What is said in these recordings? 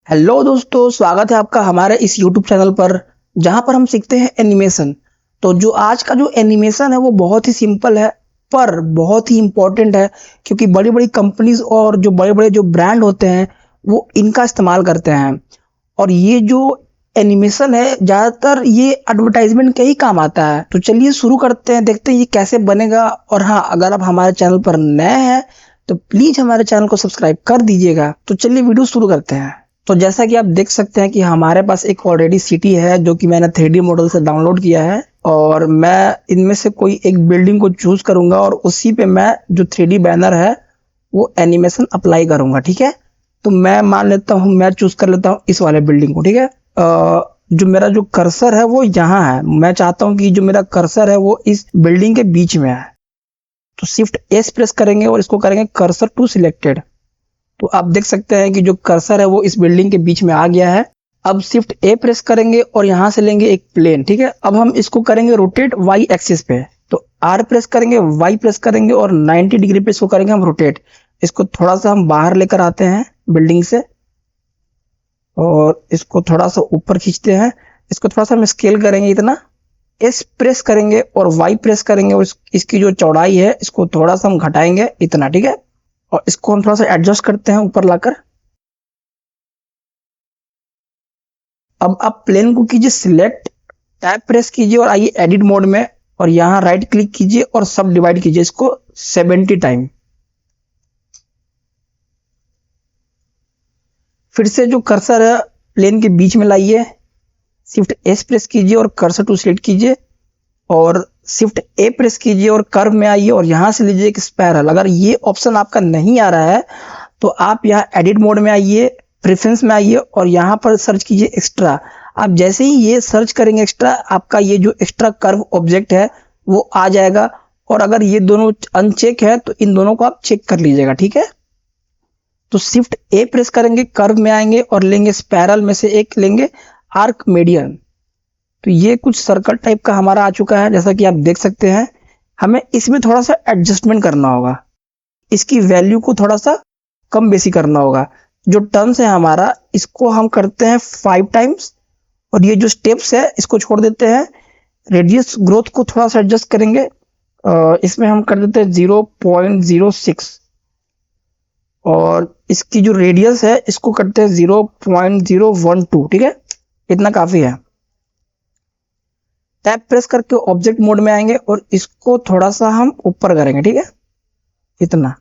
Hello दोस्तों, स्वागत है आपका हमारे इस यूट्यूब चैनल पर जहां पर हम सीखते हैं एनिमेशन। तो जो आज का जो एनिमेशन है वो बहुत ही सिंपल है पर बहुत ही इम्पोर्टेंट है, क्योंकि बड़ी बड़ी कंपनीज और जो बड़े बड़े जो ब्रांड होते हैं वो इनका इस्तेमाल करते हैं। और ये जो एनिमेशन है ज़्यादातर ये एडवर्टाइजमेंट के ही काम आता है। तो चलिए शुरू करते हैं, देखते हैं ये कैसे बनेगा। और हाँ, अगर आप हमारे चैनल पर नए हैं तो प्लीज़ हमारे चैनल को सब्सक्राइब कर दीजिएगा। तो चलिए वीडियो शुरू करते हैं। तो जैसा कि आप देख सकते हैं कि हमारे पास एक ऑलरेडी सिटी है जो कि मैंने 3D मॉडल से डाउनलोड किया है, और मैं इनमें से कोई एक बिल्डिंग को चूज करूंगा और उसी पे मैं जो 3D बैनर है वो एनिमेशन अप्लाई करूंगा। ठीक है, तो मैं मान लेता हूँ, मैं चूज कर लेता हूँ इस वाले बिल्डिंग को। ठीक है, जो मेरा जो कर्सर है वो यहाँ है। मैं चाहता हूँ कि जो मेरा कर्सर है वो इस बिल्डिंग के बीच में है। तो शिफ्ट एस प्रेस करेंगे और इसको करेंगे कर्सर टू सिलेक्टेड। तो आप देख सकते हैं कि जो कर्सर है वो इस बिल्डिंग के बीच में आ गया है। अब शिफ्ट ए प्रेस करेंगे और यहां से लेंगे एक प्लेन। ठीक है, अब हम इसको करेंगे रोटेट वाई एक्सिस पे। तो आर प्रेस करेंगे, वाई प्रेस करेंगे और 90 डिग्री पे इसको करेंगे हम रोटेट। इसको थोड़ा सा हम बाहर लेकर आते हैं बिल्डिंग से और इसको थोड़ा सा ऊपर खींचते हैं। इसको थोड़ा सा हम स्केल करेंगे इतना। एस प्रेस करेंगे और वाई प्रेस करेंगे और इसकी जो चौड़ाई है इसको थोड़ा सा हम घटाएंगे इतना। ठीक है, और इसको हम थोड़ा सा एडजस्ट करते हैं ऊपर लाकर। अब आप प्लेन को कीजिए सिलेक्ट, टैब प्रेस कीजिए और आइए एडिट मोड में, और यहां राइट क्लिक कीजिए और सब डिवाइड कीजिए इसको 70 टाइम। फिर से जो कर्सर है प्लेन के बीच में लाइए, शिफ्ट एस प्रेस कीजिए और कर्सर टू सिलेक्ट कीजिए और शिफ्ट ए प्रेस कीजिए और कर्व में आइए और यहां से लीजिए एक स्पायरल। अगर ये ऑप्शन आपका नहीं आ रहा है तो आप यहाँ एडिट मोड में आइए, प्रेफरेंस में आइए और यहाँ पर सर्च कीजिए एक्स्ट्रा। आप जैसे ही ये सर्च करेंगे एक्स्ट्रा, आपका ये जो एक्स्ट्रा कर्व ऑब्जेक्ट है वो आ जाएगा। और अगर ये दोनों अनचेक है तो इन दोनों को आप चेक कर लीजिएगा। ठीक है, तो शिफ्ट ए प्रेस करेंगे, कर्व में आएंगे और लेंगे स्पायरल में से एक लेंगे आर्क मीडियन। तो ये कुछ सर्कल टाइप का हमारा आ चुका है, जैसा कि आप देख सकते हैं। हमें इसमें थोड़ा सा एडजस्टमेंट करना होगा, इसकी वैल्यू को थोड़ा सा कम बेसी करना होगा। जो टर्म्स है हमारा इसको हम करते हैं 5 टाइम्स और ये जो स्टेप्स है इसको छोड़ देते हैं। रेडियस ग्रोथ को थोड़ा सा एडजस्ट करेंगे, इसमें हम कर देते हैं 0.06 और इसकी जो रेडियस है इसको करते हैं 0.012। ठीक है, इतना काफी है। टैब प्रेस करके ऑब्जेक्ट मोड में आएंगे और इसको थोड़ा सा हम ऊपर करेंगे। ठीक है, इतना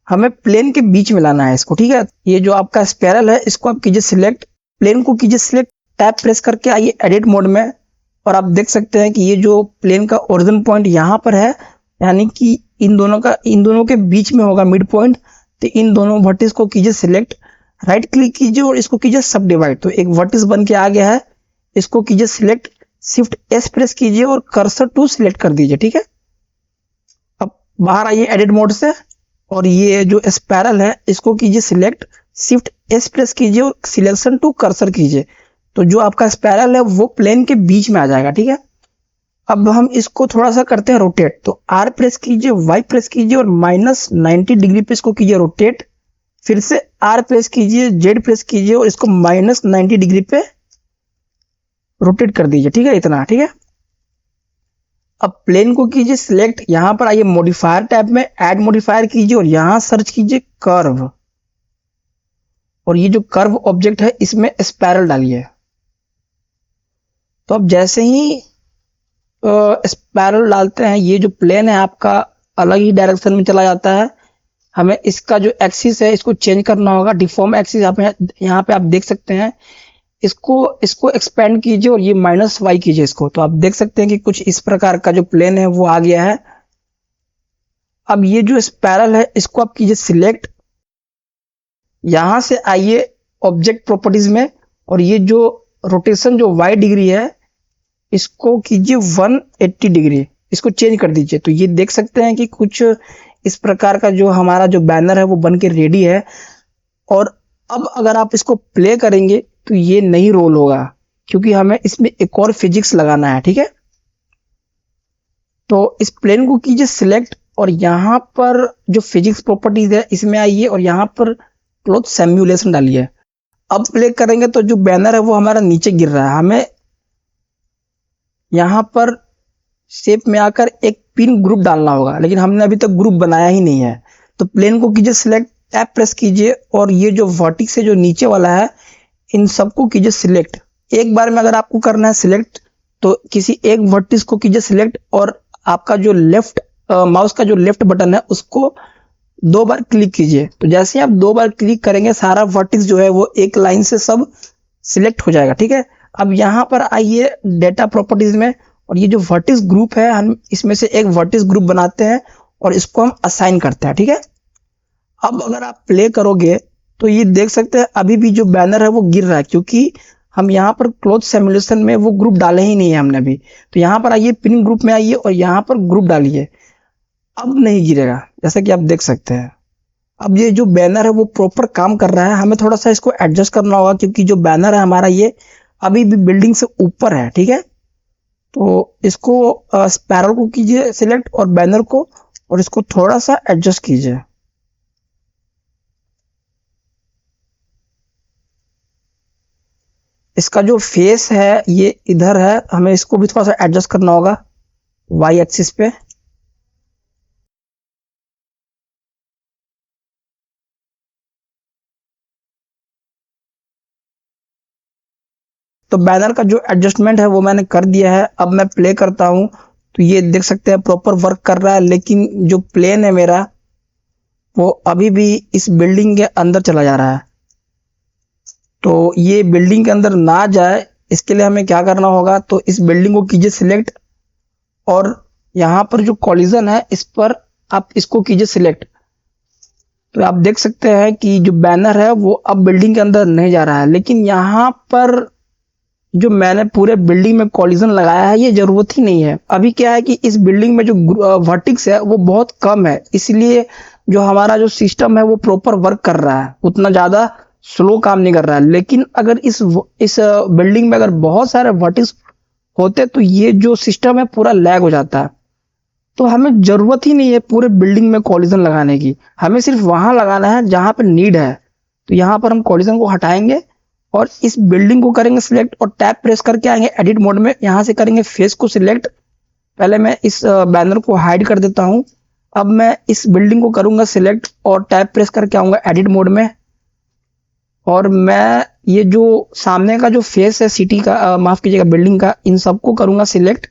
हमें प्लेन के बीच में लाना है इसको। ठीक है, ये जो आपका स्पायरल है इसको आप कीजिए सिलेक्ट, प्लेन को कीजिए सिलेक्ट, टैब प्रेस करके आइए एडिट मोड में और आप देख सकते हैं कि ये जो प्लेन का ओरिजिन पॉइंट यहाँ पर है, यानी कि इन दोनों के बीच में होगा मिड पॉइंट। तो इन दोनों वर्टिस को कीजिए सिलेक्ट, राइट क्लिक कीजिए और इसको कीजिए सब डिवाइड। तो एक वर्टिस बन के आ गया है, इसको कीजिए सिलेक्ट, शिफ्ट एस प्रेस कीजिए और कर्सर टू सिलेक्ट कर दीजिए। ठीक है, अब बाहर आइए एडिट मोड से और ये जो स्पायरल है इसको कीजिए सिलेक्ट, शिफ्ट एस प्रेस कीजिए और सिलेक्शन टू कर्सर कीजिए। तो जो आपका स्पायरल है वो प्लेन के बीच में आ जाएगा। ठीक है, अब हम इसको थोड़ा सा करते हैं रोटेट। तो आर प्रेस कीजिए, वाई प्रेस कीजिए और -90 डिग्री पे इसको कीजिए रोटेट। फिर से आर प्रेस कीजिए, जेड प्रेस कीजिए और इसको -90 डिग्री पे रोटेट कर दीजिए। ठीक है, इतना। ठीक है, अब प्लेन को कीजिए सिलेक्ट, यहां पर आइए मॉडिफायर टैब में ऐड मॉडिफायर कीजिए और यहां सर्च कीजिए कर्व, और ये जो कर्व ऑब्जेक्ट है इसमें स्पायरल डालिए। तो अब जैसे ही स्पायरल डालते हैं ये जो प्लेन है आपका अलग ही डायरेक्शन में चला जाता है। हमें इसका जो एक्सिस है इसको चेंज करना होगा, डिफॉर्म एक्सिस यहाँ पे आप देख सकते हैं। इसको एक्सपेंड कीजिए और ये -y कीजिए इसको। तो आप देख सकते हैं कि कुछ इस प्रकार का जो प्लेन है वो आ गया है। अब ये जो स्पायरल है इसको आप कीजिए सिलेक्ट, यहां से आइए ऑब्जेक्ट प्रॉपर्टीज में और ये जो रोटेशन जो y डिग्री है इसको कीजिए 180 डिग्री, इसको चेंज कर दीजिए। तो ये देख सकते हैं कि कुछ इस प्रकार का जो हमारा जो बैनर है वो बन के रेडी है। और अब अगर आप इसको प्ले करेंगे तो ये नहीं रोल होगा, क्योंकि हमें इसमें एक और फिजिक्स लगाना है। ठीक है, तो इस प्लेन को कीजिए सिलेक्ट और यहाँ पर जो फिजिक्स प्रॉपर्टीज है इसमें आइए और यहाँ पर क्लॉथ सिमुलेशन डालिए। अब प्ले करेंगे तो जो बैनर है वो हमारा नीचे गिर रहा है। हमें यहाँ पर शेप में आकर एक पिन ग्रुप डालना होगा, लेकिन हमने अभी तक ग्रुप बनाया ही नहीं है। तो प्लेन को कीजिए सिलेक्ट, टैप प्रेस कीजिए और ये जो वर्टिक्स है जो नीचे वाला है इन सबको कीजिए सिलेक्ट। एक बार में अगर आपको करना है सिलेक्ट तो किसी एक वर्टिक्स को कीजिए सिलेक्ट और आपका जो लेफ्ट माउस का जो लेफ्ट बटन है उसको 2 बार क्लिक कीजिए। तो जैसे ही आप 2 बार क्लिक करेंगे सारा वर्टिक्स जो है वो एक लाइन से सब सिलेक्ट हो जाएगा। ठीक है, अब यहाँ पर आइए डेटा प्रॉपर्टीज में और ये जो वर्टिक्स ग्रुप है हम इसमें से एक वर्टिक्स ग्रुप बनाते हैं और इसको हम असाइन करते हैं। ठीक है, अब अगर आप प्ले करोगे तो ये देख सकते हैं अभी भी जो बैनर है वो गिर रहा है, क्योंकि हम यहाँ पर क्लॉथ सिमुलेशन में वो ग्रुप डाले ही नहीं है हमने अभी। तो यहाँ पर आइए, पिन ग्रुप में आइए और यहाँ पर ग्रुप डालिए। अब नहीं गिरेगा, जैसा कि आप देख सकते हैं। अब ये जो बैनर है वो प्रॉपर काम कर रहा है। हमें थोड़ा सा इसको एडजस्ट करना होगा, क्योंकि जो बैनर है हमारा ये अभी भी बिल्डिंग से ऊपर है। ठीक है, तो इसको स्पैरल को कीजिए सिलेक्ट और बैनर को, और इसको थोड़ा सा एडजस्ट कीजिए। इसका जो फेस है ये इधर है, हमें इसको भी थोड़ा सा एडजस्ट करना होगा वाई एक्सिस पे। तो बैनर का जो एडजस्टमेंट है वो मैंने कर दिया है। अब मैं प्ले करता हूं तो ये देख सकते हैं प्रॉपर वर्क कर रहा है, लेकिन जो प्लेन है मेरा वो अभी भी इस बिल्डिंग के अंदर चला जा रहा है। तो ये बिल्डिंग के अंदर ना जाए इसके लिए हमें क्या करना होगा, तो इस बिल्डिंग को कीजिए सिलेक्ट और यहाँ पर जो कॉलिजन है इस पर आप इसको कीजिए सिलेक्ट। तो आप देख सकते हैं कि जो बैनर है वो अब बिल्डिंग के अंदर नहीं जा रहा है, लेकिन यहाँ पर जो मैंने पूरे बिल्डिंग में कॉलिजन लगाया है ये जरूरत ही नहीं है। अभी क्या है कि इस बिल्डिंग में जो वर्टिक्स है वो बहुत कम है, इसलिए जो हमारा जो सिस्टम है वो प्रॉपर वर्क कर रहा है, उतना ज्यादा स्लो काम नहीं कर रहा है। लेकिन अगर इस बिल्डिंग में अगर बहुत सारे वर्टिक्स होते तो ये जो सिस्टम है पूरा लैग हो जाता है। तो हमें जरूरत ही नहीं है पूरे बिल्डिंग में कॉलिजन लगाने की, हमें सिर्फ वहां लगाना है जहां पर नीड है। तो यहाँ पर हम कॉलिजन को हटाएंगे और इस बिल्डिंग को करेंगे सिलेक्ट और टैप प्रेस करके आएंगे एडिट मोड में। यहाँ से करेंगे फेस को सिलेक्ट। पहले मैं इस बैनर को हाइड कर देता हूँ। अब मैं इस बिल्डिंग को करूंगा सिलेक्ट और टैप प्रेस करके आऊंगा एडिट मोड में, और मैं ये जो सामने का जो फेस है सिटी का, माफ कीजिएगा बिल्डिंग का, इन सबको करूंगा सिलेक्ट।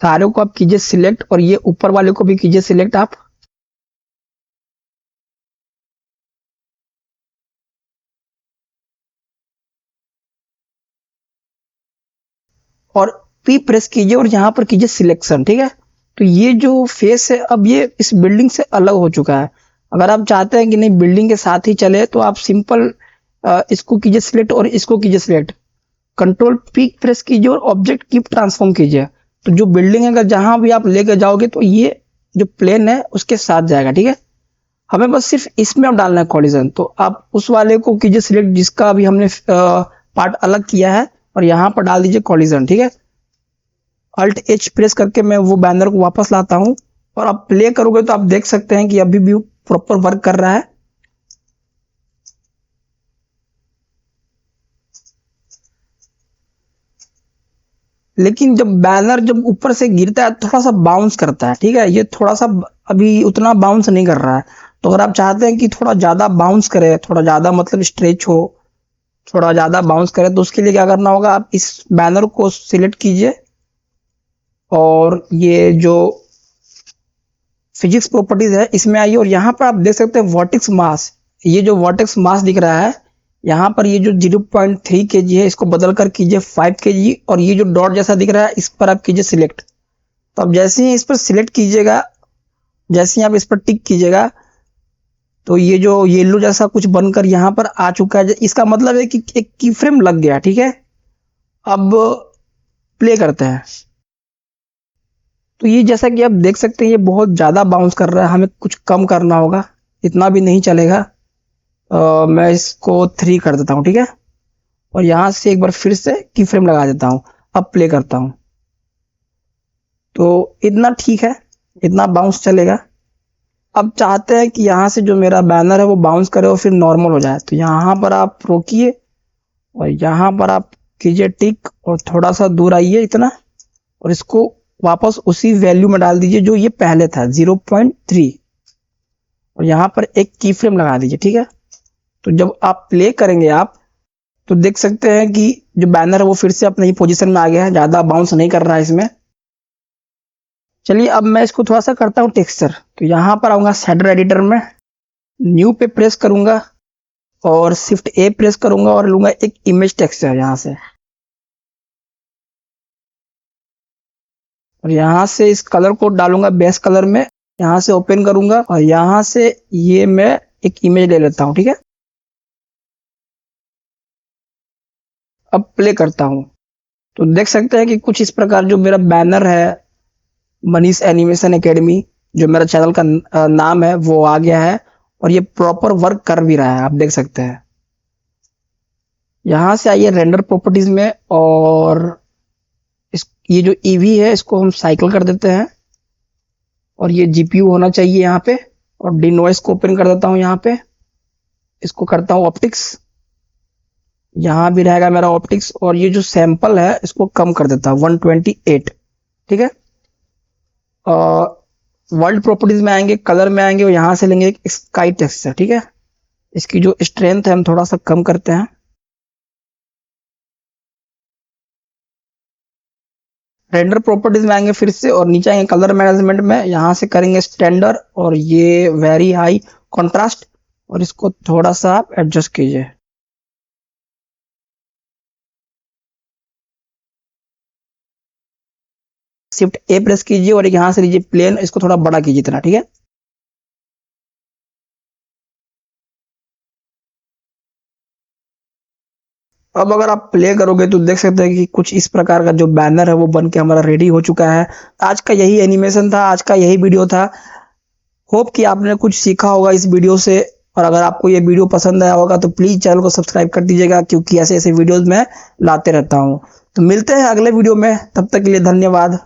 सारे को आप कीजिए सिलेक्ट और ये ऊपर वाले को भी कीजिए सिलेक्ट आप। और पी प्रेस कीजिए और यहां पर कीजिए सिलेक्शन। ठीक है, तो ये जो फेस है अब ये इस बिल्डिंग से अलग हो चुका है। अगर आप चाहते हैं कि नहीं बिल्डिंग के साथ ही चले तो आप सिंपल इसको कीजिए सिलेक्ट और इसको कीजिए सिलेक्ट, कंट्रोल पी प्रेस कीजिए और ऑब्जेक्ट कीप ट्रांसफॉर्म कीजिए। तो जो बिल्डिंग है अगर जहां भी आप लेकर जाओगे तो ये जो प्लेन है उसके साथ जाएगा। ठीक है, हमें बस सिर्फ इसमें अब डालना है कॉलिजन। तो आप उस वाले को कीजिए सिलेक्ट जिसका अभी हमने पार्ट अलग किया है और यहाँ पर डाल दीजिए कॉलिजन। ठीक है, अल्ट एच प्रेस करके मैं वो बैनर को वापस लाता हूं और आप प्ले करोगे तो आप देख सकते हैं कि अभी भी प्रॉपर वर्क कर रहा है। लेकिन जब बैनर जब ऊपर से गिरता है थोड़ा सा बाउंस करता है। ठीक है, ये थोड़ा सा अभी उतना बाउंस नहीं कर रहा है। तो अगर आप चाहते हैं कि थोड़ा ज्यादा बाउंस करे, थोड़ा ज्यादा मतलब स्ट्रेच हो, थोड़ा ज्यादा बाउंस करे, तो उसके लिए क्या करना होगा, आप इस बैनर को सिलेक्ट कीजिए और ये जो फिजिक्स प्रॉपर्टीज है इसमें आइए और यहाँ पर आप देख सकते हैं वर्टेक्स मास। ये जो वर्टेक्स मास दिख रहा है यहाँ पर ये जो 0.3 kg है इसको बदल कर कीजिए 5 kg, और ये जो डॉट जैसा दिख रहा है इस पर आप कीजिए सिलेक्ट। तो अब जैसे ही इस पर सिलेक्ट कीजिएगा, जैसे ही आप इस पर टिक कीजिएगा तो ये जो येलो जैसा कुछ बनकर यहाँ पर आ चुका है, इसका मतलब है कि एक की फ्रेम लग गया। ठीक है, अब प्ले करते हैं। तो ये जैसा कि आप देख सकते हैं ये बहुत ज़्यादा बाउंस कर रहा है, हमें कुछ कम करना होगा, इतना भी नहीं चलेगा। मैं इसको 3 कर देता हूँ। ठीक है, और यहाँ से एक बार फिर से की फ्रेम लगा देता हूँ। अब प्ले करता हूँ। तो इतना ठीक है, इतना बाउंस चलेगा। अब चाहते हैं कि यहाँ से जो मेरा बैनर है वो बाउंस करे और फिर नॉर्मल हो जाए, तो यहाँ पर आप रोकिए और यहाँ पर आप कीजिए टिक और थोड़ा सा दूर आइए इतना, और इसको वापस उसी वैल्यू में डाल दीजिए जो ये पहले था 0.3, और यहाँ पर एक की फ्रेम लगा दीजिए, ठीक है। तो जब आप प्ले करेंगे आप तो देख सकते हैं कि जो बैनर है वो फिर से अपनी पोजीशन में आ गया है, ज़्यादा बाउंस नहीं कर रहा है इसमें। चलिए अब मैं इसको थोड़ा सा करता हूँ टेक्सचर। तो यहाँ पर आऊँगा शेडर एडिटर में, न्यू पे प्रेस करूँगा और शिफ्ट ए प्रेस करूँगा और लूँगा एक इमेज टेक्सचर यहाँ से, और यहाँ से इस कलर को डालूंगा बेस कलर में, यहाँ से ओपन करूँगा और यहाँ से ये मैं एक इमेज ले लेता हूँ, ठीक है। अब प्ले करता हूँ तो देख सकते हैं कि कुछ इस प्रकार जो मेरा बैनर है मनीष एनिमेशन एकेडमी, जो मेरा चैनल का नाम है, वो आ गया है और ये प्रॉपर वर्क कर भी रहा है, आप देख सकते हैं। यहाँ से आइए रेंडर प्रॉपर्टीज में, और ये जो ईवी है इसको हम साइकिल कर देते हैं, और ये जीपीयू होना चाहिए यहाँ पे, और डिनोइस को ओपन कर देता हूँ यहाँ पे, इसको करता हूँ ऑप्टिक्स, यहाँ भी रहेगा मेरा ऑप्टिक्स, और ये जो सैंपल है इसको कम कर देता हूँ 128, ठीक है। वर्ल्ड प्रॉपर्टीज में आएंगे, कलर में आएंगे और यहाँ से लेंगे एक स्काई टेक्सचर, ठीक है। इसकी जो स्ट्रेंथ है हम थोड़ा सा कम करते हैं। रेंडर प्रॉपर्टीज में आएंगे फिर से और नीचे आएंगे कलर मैनेजमेंट में, यहाँ से करेंगे स्टैंडर्ड और ये वेरी हाई कॉन्ट्रास्ट, और इसको थोड़ा सा आप एडजस्ट कीजिए। शिफ्ट ए प्रेस कीजिए और यहाँ से लीजिए प्लेन, इसको थोड़ा बड़ा कीजिए इतना, ठीक है। अब अगर आप प्ले करोगे तो देख सकते हैं कि कुछ इस प्रकार का जो बैनर है वो बन के हमारा रेडी हो चुका है। आज का यही एनिमेशन था, आज का यही वीडियो था। होप कि आपने कुछ सीखा होगा इस वीडियो से, और अगर आपको ये वीडियो पसंद आया होगा तो प्लीज़ चैनल को सब्सक्राइब कर दीजिएगा, क्योंकि ऐसे ऐसे वीडियोज़ मैं लाते रहता हूँ। तो मिलते हैं अगले वीडियो में, तब तक के लिए धन्यवाद।